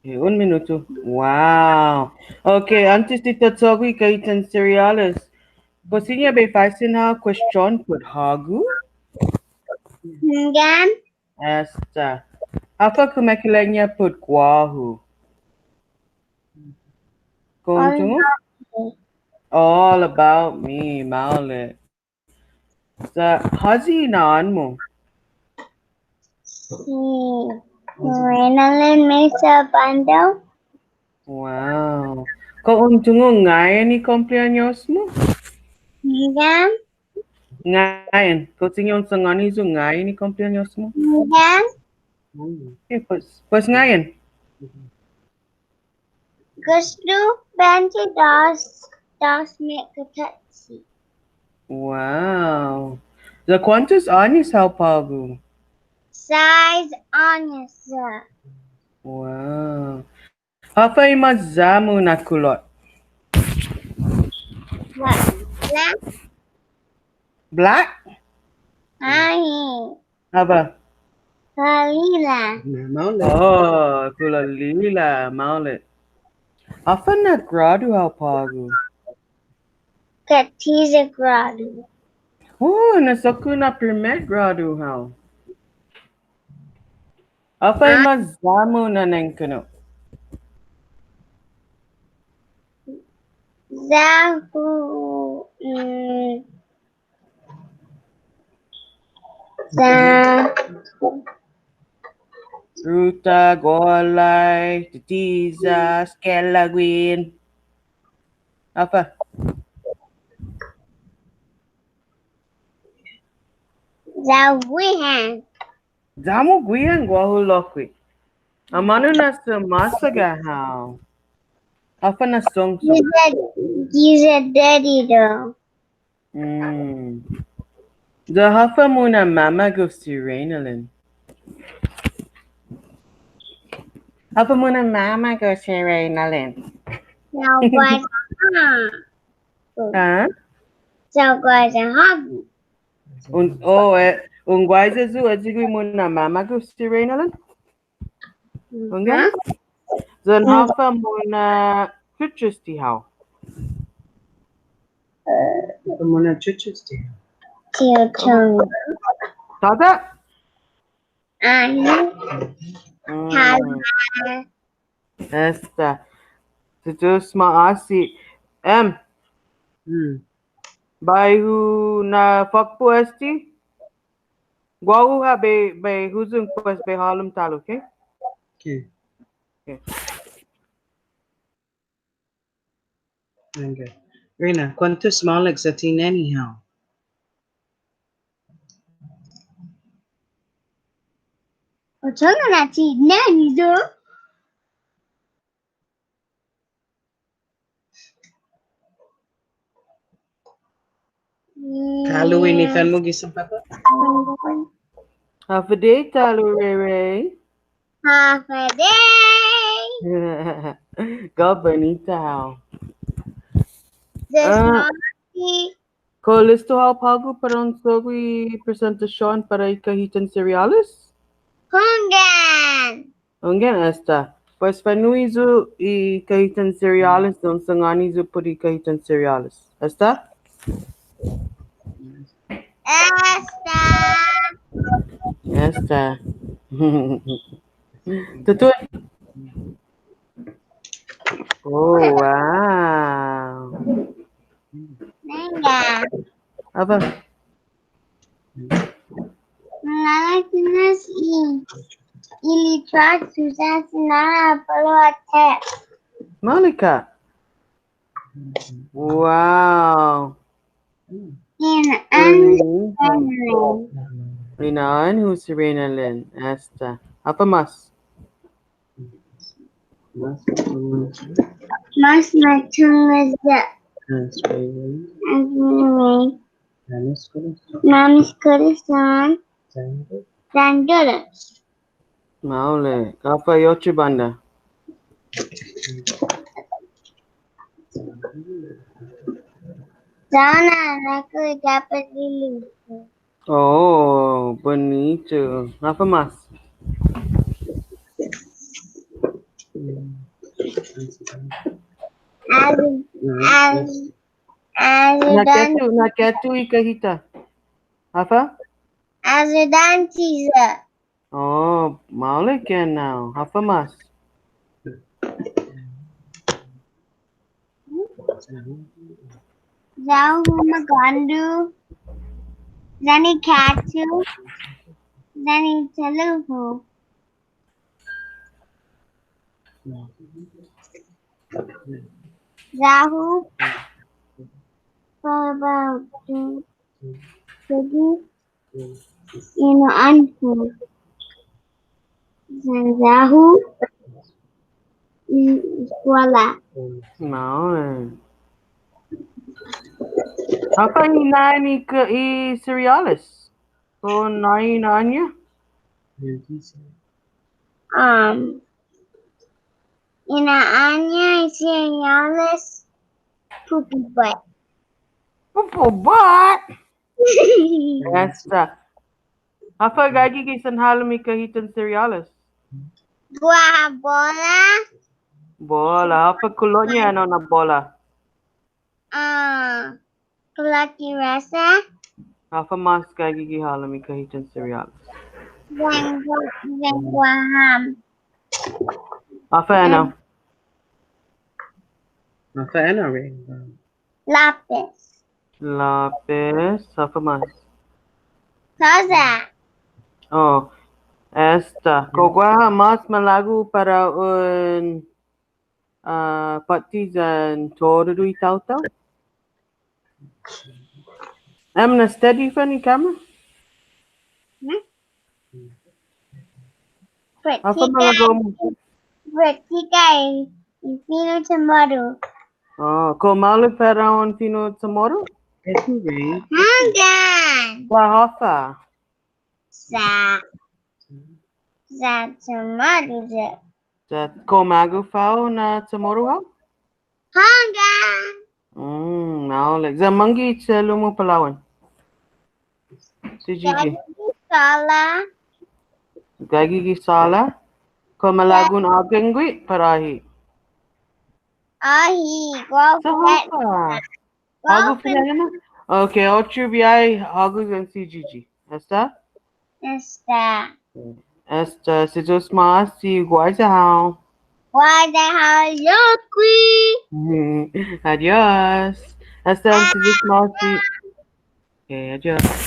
Un minuto. Wow. Okay, antes de todo kaitan cereales. Cocina fafaisen ha question put hagu? Gan. Este. Apa kumakilanya put guåhu? All Kuntungu? All about me, Maulet. Sa hazi naan mo? Reynalynn maisa bundle. Wow. Kauntungu ngayon ni cumpleaños mo? Gan. Ngayon. Kuting yung sangani zo ngayon ni cumpleaños mo? Gan. Okay, pues ngayon. Gusto bente das mekatsi. Wow. ¿De cuántos años ha pago? Size onyasa. Wow. Hafay mazamu na kulot. Black. Black? Ay. Haba? Kalila. Oh, kulot lila, maulit. Hafa na gradu ha pago? Katiza gradu. Oh, nasaku na primer gradu ha. Hafay mazamu na nengkano. Zahu. Ruta, golay, titiza, skelaguin. Apa? Zawihan. Zamu guian guåhu lokwi. Amano na sa masaga how. Apa na song song. Giza daddy though. The hafa muna mama goes to Reynalynn. Hafa muna mama goes to Reynalynn. Now guys, Huh? so guys, hobby. Ungwaisa zu azigui muna mama goes to Reynalynn. Unga? Then hafa muna kuchusti how. Muna chuchusti. Tiltum. Tada? Este. Tutus maasi. Bayu na fakpo esti. Guåhu ha be huzung pues be halum tal, okay? Okay. Okay. Rena, ¿cuántos malex tiene anyhow? Ochanga na ti nani do? Kalu ini fan mo gisang papa? Half a day talo, Ray. Half a day. Go bonita how. This morning. Ko listo how pago para un sogi presentación para ikahitan cereales? Hungan. Ungan esta. Pues fanu'i zu ikahitan cereales don sangani zu por ikahitan cereales. Esta? Esta. Tutu. Oh, wow. Venga. Apa? Malalakinas ilitrak Susan Sinara Paloate. Monica. Wow. Reynalynn, who's Reynalynn? Este. Apa mas? Mas macam Mamis Kurdistan dan Dollars. Maule. Apa yochi banda? Sana aku dapat dulu. Oh, bonito. Apa mas? Naketu ikahita. Apa? Ajudantiza. Oh, maule ken now. Apa mas? Zahu magandu. Zani katu. Zani telugu. Zahu. Pabautu. Chagi. Anpu. Zahu. Sekolah. Maule. Apa inaani i cereales? So nainanya? Inaannya señales poopy butt. Pupo bat. Esta. Apa gagi kisan halum ikahitan cereales? Guaha bola. Bola. Apa kulonya ano na bola? Kelaki rasa. Apa mas gagi halum ikahitan cereales? Dan guaham. Apa ano? Apa ano rin? Lapis. Lapis. Apa mas? Sosa. Oh. Esta. Guaha mas malago para un partizan todo do itaw-taw? Am na steady fa ni camera? Apa mga gomo? Pratica y fino CHamoru. Oh, komalo para un fino CHamoru? Ito rin. Hanggang. Guaha. Sa CHamoru. Sa komago fao na CHamoru ha? Hanggang. Naolik. Sa mangi tselo mo Palawan. Si Gigi. Sala. Gagi sala. Komalagun agengwi parahi. Ahi. Sa hapa. Hago pinagana? Okay, ocho biay hago gan si Gigi. Esta? Este. Esta, si Diyos mas si Guaha. Why the hell yucky? Adios. Hasta si Diyos mas si... Okay, adios.